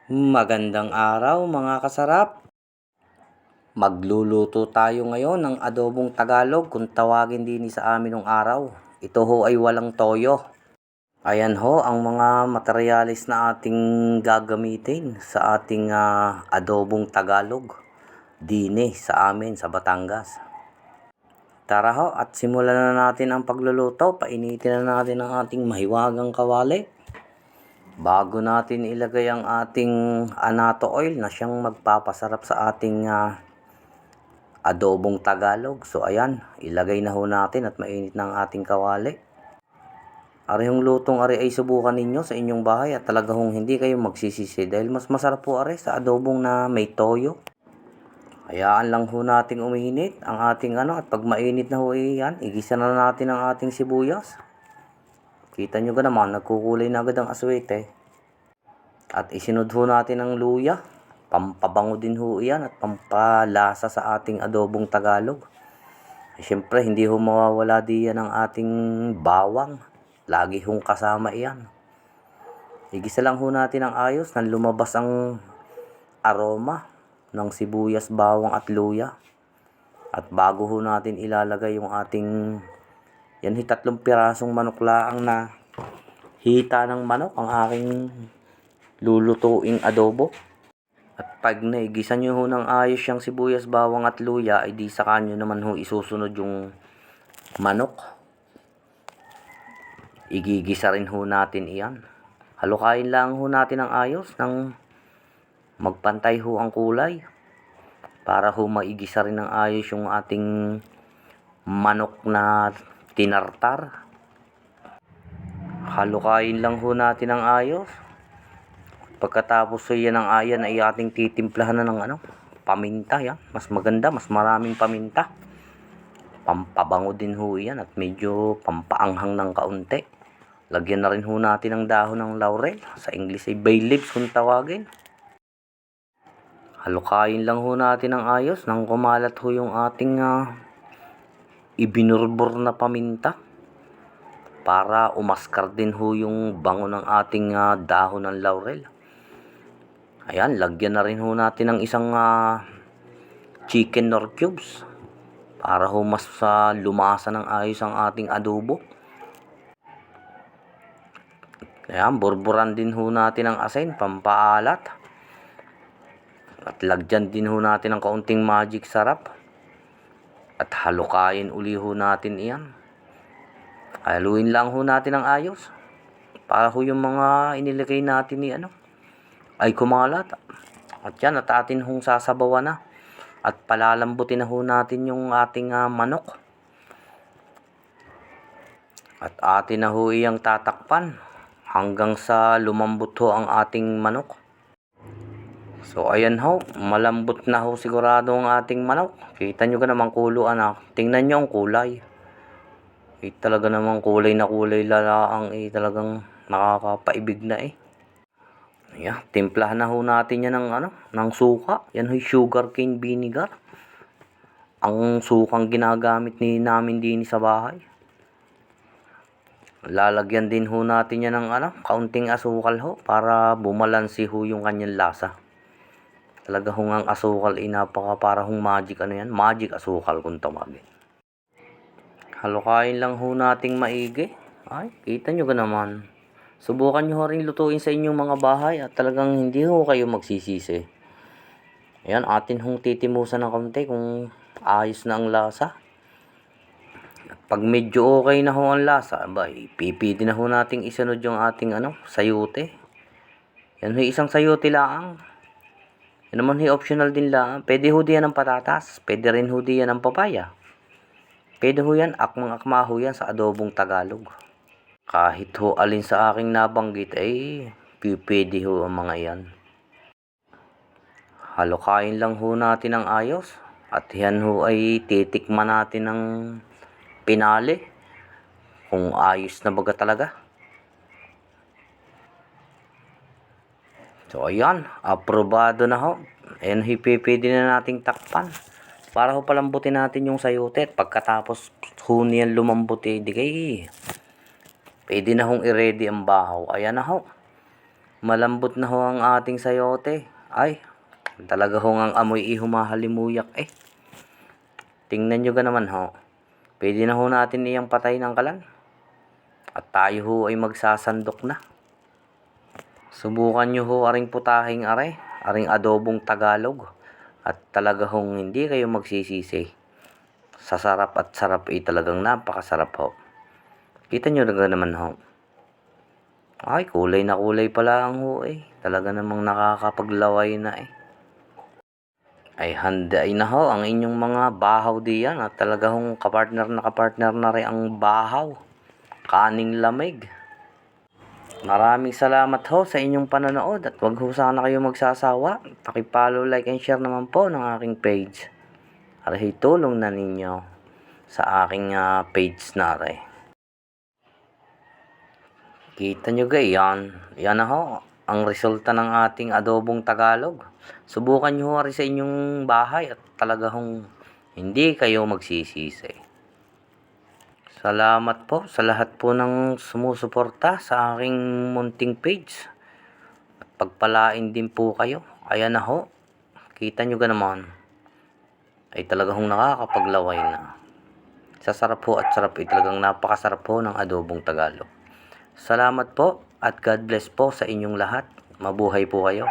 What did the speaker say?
Magandang araw mga kasarap. Magluluto tayo ngayon ng adobong Tagalog kung tawagin din sa amin ng araw. Ito ho ay walang toyo. Ayan ho ang mga materyales na ating gagamitin sa ating adobong Tagalog. Dini sa amin sa Batangas. Tara ho at simulan na natin ang pagluluto. Painitin na natin ang ating mahiwagang kawali. Bago natin ilagay ang ating anato oil na siyang magpapasarap sa ating adobong Tagalog. So ayan, ilagay na ho natin at mainit na ang ating kawali. Arihong lutong ari ay subukan ninyo sa inyong bahay at talagang hindi kayo magsisisi dahil mas masarap po ari sa adobong na may toyo. Hayaan lang ho nating uminit ang ating at pag mainit na ho yan, igisa na natin ang ating sibuyas. Kita nyo ka naman, nagkukulay na agad ang aswete. At isinod ho natin ang luya. Pampabango din ho yan at pampalasa sa ating adobong Tagalog. Siyempre, hindi ho mawawala diyan ang ating bawang. Lagi hong kasama iyan. Igisa lang ho natin ang ayos nang lumabas ang aroma ng sibuyas, bawang at luya. At bago ho natin ilalagay yung ating 3 pirasong manok laang na hita ng manok ang aking lulutuing adobo. At pag naigisa nyo ho ng ayos yung sibuyas, bawang at luya, ay di saka nyo naman ho isusunod yung manok. Igigisa rin ho natin iyan. Halukain lang ho natin ang ayos nang magpantay ho ang kulay para ho maigisa rin ng ayos yung ating manok na tinartar. Halukain lang ho natin ang ayos. Pagkatapos yan ang ayan ay ating titimplahan na ng paminta yan. Mas maganda, mas maraming paminta. Pampabango din ho yan at medyo pampaanghang ng kaunti. Lagyan na rin ho natin ng dahon ng laurel. Sa English ay bay leaves kung tawagin. Halukain lang ho natin ang ayos nang kumalat ho yung ating ibinurbur na paminta. Para umaskar din ho yung bango ng ating dahon ng laurel. Ayan, lagyan na rin ho natin ng isang chicken nor cubes para ho mas lumasa ng ayos ang ating adobo. Ayan, burburan din ho natin ang asin, pampaalat. At lagyan din ho natin ng kaunting magic sarap. At halukain uli ho natin iyan. Haluin lang ho natin ang ayos para ho yung mga inilagay natin ay kumalat. At yan, at atin hong sasabawan na. At palalambutin na ho natin yung ating manok. At atin na ho iyang tatakpan hanggang sa lumambot ho ang ating manok. So ayan ho, malambot na ho sigurado ang ating manok. Kita nyo ka naman kuluan Tingnan nyo ang kulay. Talaga namang kulay na kulay lalaang talagang nakakapaibig na Ayan, timplahan na ho natin yan ng suka. Yan ho sugar cane vinegar. Ang sukang ginagamit namin din sa bahay. Lalagyan din ho natin yan ng kaunting asukal ho para bumalansi ho yung kanyang lasa. Talaga ho ang asukal napaka para hong magic magic asukal kung tawagin. Halukain lang ho nating maigi. Ay, kita nyo ka naman. Subukan nyo rin lutuin sa inyong mga bahay at talagang hindi ho kayo magsisisi. Ayan, atin hong titimusan ng konti kung ayos na ang lasa. Pag medyo okay na ho ang lasa, pipili na ho nating isunod yung ating sayote. Yan ho isang sayote lang. Yan naman ho optional din lang. Pwede ho diyan ng patatas. Pwede rin ho diyan ng papaya. Pwede ho yan, akmang-akma ho yan sa adobong Tagalog. Kahit ho alin sa aking nabanggit ay pwede ho ang mga yan. Halukain lang ho natin ang ayos. At yan ho ay titikman natin ng pinali. Kung ayos na baga talaga. So ayan, aprobado na ho. Ayan ho, pwede na nating takpan. Para ho palambutin natin yung sayote. At pagkatapos ho niyan lumambuti, di kay pwede na hong i-ready ang bahaw. Ayan na ho. Malambot na ho ang ating sayote. Ay, talaga ho ang amoy humahalimuyak eh. Tingnan nyo naman ho. Pwede na ho natin iyang patay ng kalan. At tayo ho ay magsasandok na. Subukan nyo ho aring putahing aring adobong Tagalog. At talaga hong hindi kayo magsisisi. Sa sarap at sarap ay talagang napakasarap ho. Kita nyo naman ho. Ay, kulay na kulay pala ang ho eh. Talaga namang nakakapaglaway na eh. Ay, handay na ho ang inyong mga bahaw diyan. At talaga hong kapartner na rin ang bahaw. Kaning lamig. Maraming salamat ho sa inyong panonood. At wag ho sana kayo magsasawa. Pakipollow, like, and share naman po ng aking page. Aray, tulong na ninyo sa aking page na aray. Kita nyo yan. Yan na ho. Ang resulta ng ating adobong Tagalog. Subukan nyo ho sa inyong bahay at talaga hong hindi kayo magsisisi. Salamat po sa lahat po ng sumusuporta sa aking munting page. At pagpalain din po kayo. Ayan na ho. Kita nyo naman. Ay talaga hong nakakapaglaway na. Sa sarap po at sarap ay talagang napakasarap po ng adobong Tagalog. Salamat po at God bless po sa inyong lahat. Mabuhay po kayo.